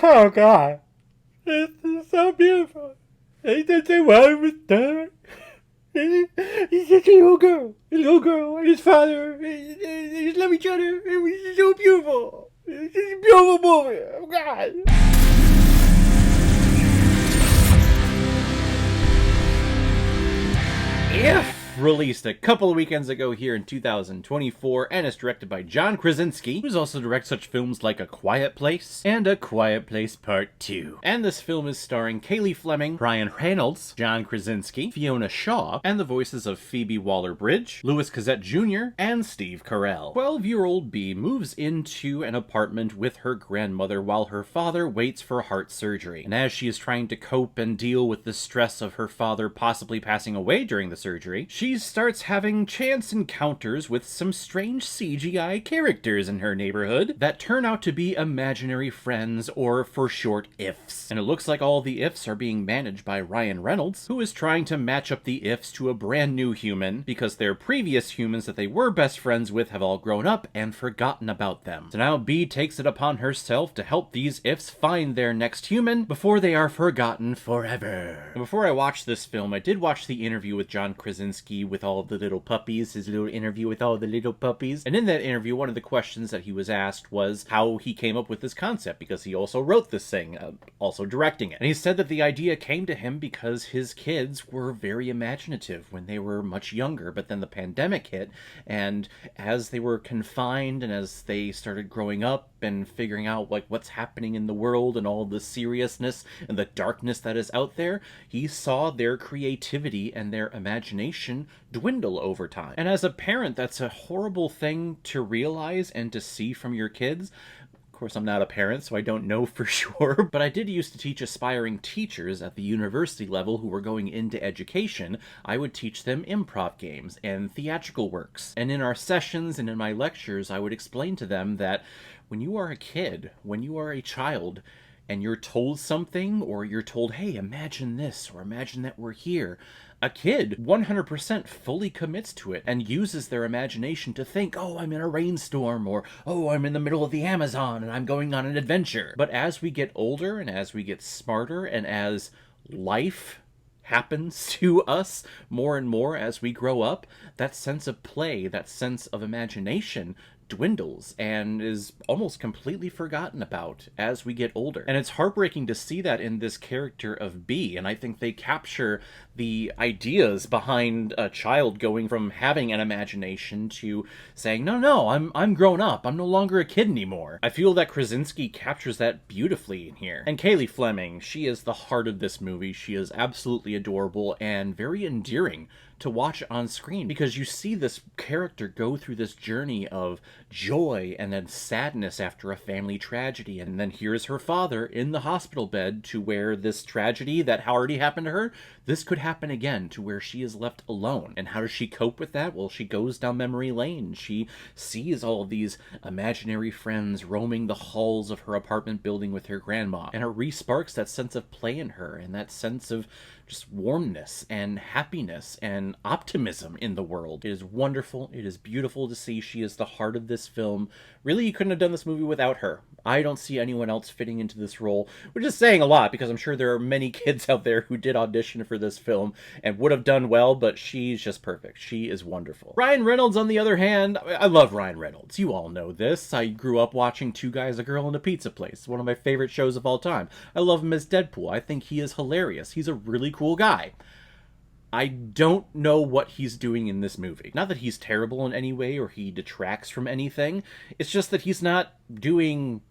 Oh God, it's so beautiful. Ain't that the one with done? He's such a little girl, and his father, they just love each other. It was so beautiful. It's just a beautiful movie. Oh God. If released a couple of weekends ago here in 2024, and is directed by John Krasinski, who's also directed such films like A Quiet Place and A Quiet Place Part 2. And this film is starring Kaylee Fleming, Ryan Reynolds, John Krasinski, Fiona Shaw, and the voices of Phoebe Waller-Bridge, Louis Gossett Jr., and Steve Carell. 12-year-old Bee moves into an apartment with her grandmother while her father waits for heart surgery. And as she is trying to cope and deal with the stress of her father possibly passing away during the surgery, she starts having chance encounters with some strange CGI characters in her neighborhood that turn out to be imaginary friends, or for short, IFs. And it looks like all the IFs are being managed by Ryan Reynolds, who is trying to match up the IFs to a brand new human because their previous humans that they were best friends with have all grown up and forgotten about them. So now Bee takes it upon herself to help these IFs find their next human before they are forgotten forever. And before I watched this film, I did watch the interview with John Krasinski with all of the little puppies, his little interview with all the little puppies. And in that interview, one of the questions that he was asked was how he came up with this concept, because he also wrote this thing, also directing it. And he said that the idea came to him because his kids were very imaginative when they were much younger, but then the pandemic hit, and as they were confined and as they started growing up and figuring out like what's happening in the world and all the seriousness and the darkness that is out there, he saw their creativity and their imagination dwindle over time. And as a parent, that's a horrible thing to realize and to see from your kids. Of course, I'm not a parent, so I don't know for sure, but I did used to teach aspiring teachers at the university level who were going into education. I would teach them improv games and theatrical works. And in our sessions and in my lectures, I would explain to them that when you are a kid, when you are a child, and you're told something, or you're told, hey, imagine this, or imagine that we're here, a kid 100% fully commits to it and uses their imagination to think, oh, I'm in a rainstorm, or oh, I'm in the middle of the Amazon and I'm going on an adventure. But as we get older and as we get smarter and as life happens to us more and more as we grow up, that sense of play, that sense of imagination dwindles and is almost completely forgotten about as we get older. And it's heartbreaking to see that in this character of Bee, and I think they capture the ideas behind a child going from having an imagination to saying, no, I'm grown up, I'm no longer a kid anymore. I feel that Krasinski captures that beautifully in here. And Kaylee Fleming, she is the heart of this movie. She is absolutely adorable and very endearing to watch on screen, because you see this character go through this journey of joy and then sadness after a family tragedy, and then here's her father in the hospital bed to where this tragedy that already happened to her, this could happen again, to where she is left alone. And how does she cope with that? Well, she goes down memory lane. She sees all of these imaginary friends roaming the halls of her apartment building with her grandma, and it re-sparks that sense of play in her and that sense of just warmness and happiness and optimism in the world. It is wonderful. It is beautiful to see. She is the heart of this film. Really, you couldn't have done this movie without her. I don't see anyone else fitting into this role, which is saying a lot, because I'm sure there are many kids out there who did audition for this film and would have done well, but she's just perfect. She is wonderful. Ryan Reynolds, on the other hand, I love Ryan Reynolds. You all know this. I grew up watching Two Guys, a Girl, and a Pizza Place. One of my favorite shows of all time. I love him as Deadpool. I think he is hilarious. He's a really cool guy. I don't know what he's doing in this movie. Not that he's terrible in any way or he detracts from anything. It's just that he's not doing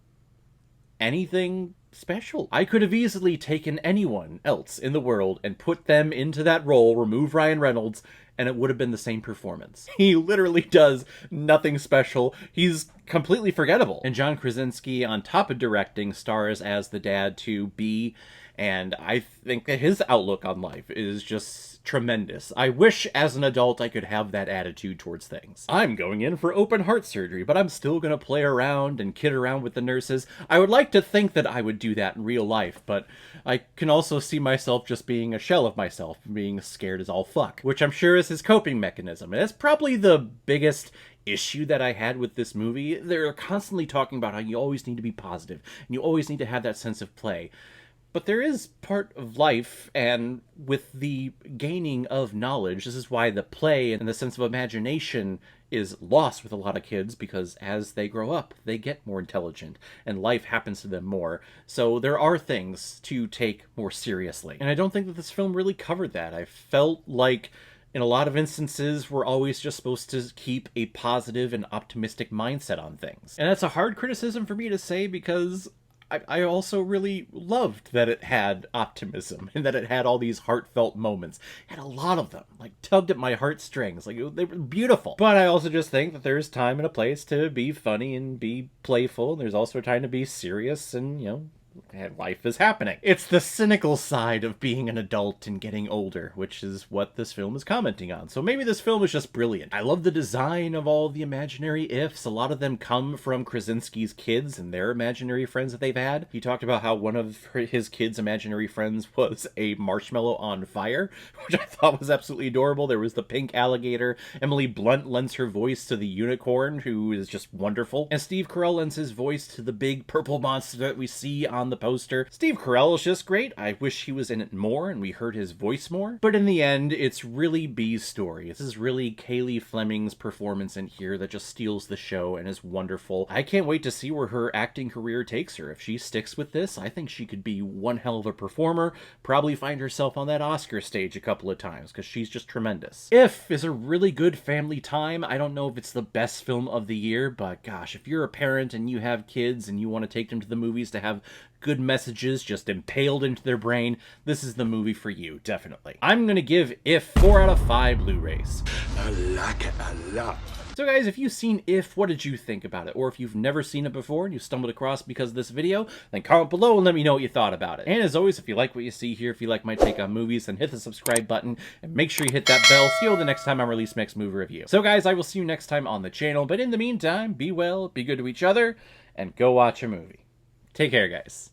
anything special. I could have easily taken anyone else in the world and put them into that role, remove Ryan Reynolds, and it would have been the same performance. He literally does nothing special. He's completely forgettable. And John Krasinski, on top of directing, stars as the dad to Bee, and I think that his outlook on life is just tremendous. I wish as an adult I could have that attitude towards things. I'm going in for open heart surgery, but I'm still gonna play around and kid around with the nurses. I would like to think that I would do that in real life, but I can also see myself just being a shell of myself, being scared as all fuck, which I'm sure is his coping mechanism. And that's probably the biggest issue that I had with this movie. They're constantly talking about how you always need to be positive, and you always need to have that sense of play. But there is part of life, and with the gaining of knowledge, this is why the play and the sense of imagination is lost with a lot of kids, because as they grow up, they get more intelligent, and life happens to them more. So there are things to take more seriously. And I don't think that this film really covered that. I felt like in a lot of instances, we're always just supposed to keep a positive and optimistic mindset on things. And that's a hard criticism for me to say, because I also really loved that it had optimism and that it had all these heartfelt moments. It had a lot of them, like tugged at my heartstrings. Like, they were beautiful. But I also just think that there's time and a place to be funny and be playful. And there's also a time to be serious and, you know, life is happening. It's the cynical side of being an adult and getting older, which is what this film is commenting on. So maybe this film is just brilliant. I love the design of all the imaginary ifs. A lot of them come from Krasinski's kids and their imaginary friends that they've had. He talked about how one of his kids' imaginary friends was a marshmallow on fire, which I thought was absolutely adorable. There was the pink alligator. Emily Blunt lends her voice to the unicorn, who is just wonderful. And Steve Carell lends his voice to the big purple monster that we see on the poster. Steve Carell is just great. I wish he was in it more and we heard his voice more. But in the end, it's really Bee's story. This is really Kaylee Fleming's performance in here that just steals the show and is wonderful. I can't wait to see where her acting career takes her. If she sticks with this, I think she could be one hell of a performer, probably find herself on that Oscar stage a couple of times, because she's just tremendous. If is a really good family time. I don't know if it's the best film of the year, but gosh, if you're a parent and you have kids and you want to take them to the movies to have good messages just impaled into their brain, this is the movie for you, definitely. I'm gonna give If 4 out of 5 Blu-rays. I like it a lot. So guys, if you've seen If, what did you think about it? Or if you've never seen it before and you stumbled across because of this video, then comment below and let me know what you thought about it. And as always, if you like what you see here, if you like my take on movies, then hit the subscribe button and make sure you hit that bell. See you the next time I release my next movie review. So guys, I will see you next time on the channel, but in the meantime, be well, be good to each other, and go watch a movie. Take care, guys.